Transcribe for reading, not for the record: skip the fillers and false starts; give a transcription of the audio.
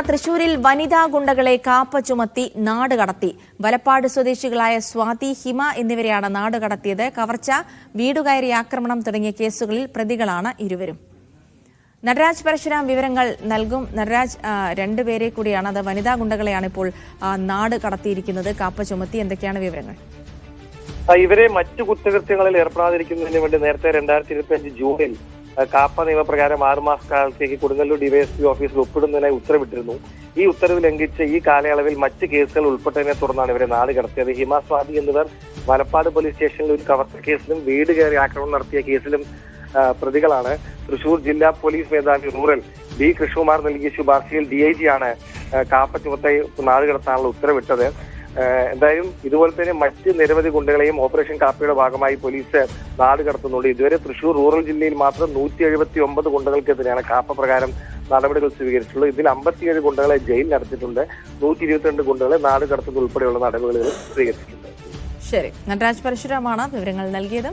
തൃശൂരിൽ വനിതാ ഗുണ്ടകളെ കാപ്പ ചുമത്തി നാട് കടത്തി. വലപ്പാട് സ്വദേശികളായ സ്വാതി, ഹിമ എന്നിവരെയാണ് നാട് കടത്തിയത്. കവർച്ച, വീടുകയറി ആക്രമണം തുടങ്ങിയ കേസുകളിൽ പ്രതികളാണ് ഇരുവരും. നടരാജ് പരശുരാം വിവരങ്ങൾ നൽകും. നടരാജ്, രണ്ടുപേരെ കൂടിയാണ്, അത് വനിതാ ഗുണ്ടകളെയാണ് ഇപ്പോൾ നാട് കടത്തിയിരിക്കുന്നത് കാപ്പ ചുമത്തി. എന്തൊക്കെയാണ് വിവരങ്ങൾ? ഇവരെ മറ്റു കുറ്റകൃത്യങ്ങളിൽ ഏർപ്പെടാതിരിക്കുന്നതിന് വേണ്ടി നേരത്തെ 2025 ജൂണിൽ കാപ്പ നിയമപ്രകാരം 6 മാസക്കാലത്തേക്ക് കൊടുങ്ങല്ലൂർ ഡിവൈഎസ്പി ഓഫീസിൽ ഒപ്പിടുന്നതിനായി ഉത്തരവിട്ടിരുന്നു. ഈ ഉത്തരവ് ലംഘിച്ച് ഈ കാലയളവിൽ മറ്റ് കേസുകൾ ഉൾപ്പെട്ടതിനെ തുടർന്നാണ് ഇവരെ നാട് കടത്തിയത്. ഹിമ, സ്വാതി എന്നിവർ വലപ്പാട് പോലീസ് സ്റ്റേഷനിൽ ഒരു കവർച്ച കേസിലും വീട് കയറി ആക്രമണം നടത്തിയ കേസിലും പ്രതികളാണ്. തൃശൂർ ജില്ലാ പോലീസ് മേധാവി റൂറൽ ബി കൃഷ്ണകുമാർ നൽകിയ ശുപാർശയിൽ DIG ആണ് കാപ്പ ചുമത്തായി നാട് കടത്താനുള്ള ഉത്തരവിട്ടത്. എന്തായാലും ഇതുപോലെ തന്നെ മറ്റ് നിരവധി ഗുണ്ടകളെയും ഓപ്പറേഷൻ കാപ്പയുടെ ഭാഗമായി പോലീസ് നാട് കടത്തുന്നുണ്ട്. ഇതുവരെ തൃശൂർ റൂറൽ ജില്ലയിൽ മാത്രം 179 ഗുണ്ടകൾക്കെതിരെയാണ് കാപ്പ പ്രകാരം നടപടികൾ സ്വീകരിച്ചിട്ടുള്ളത്. ഇതിൽ 57 ഗുണ്ടകളെ ജയിലിൽ അടച്ചിട്ടുണ്ട്. 122 ഗുണ്ടകളെ നാട് കടത്തുന്നത് ഉൾപ്പെടെയുള്ള നടപടികൾ സ്വീകരിച്ചിട്ടുണ്ട്. ശരി, നടരാജ് പരശുരാമാണ് വിവരങ്ങൾ നൽകിയത്.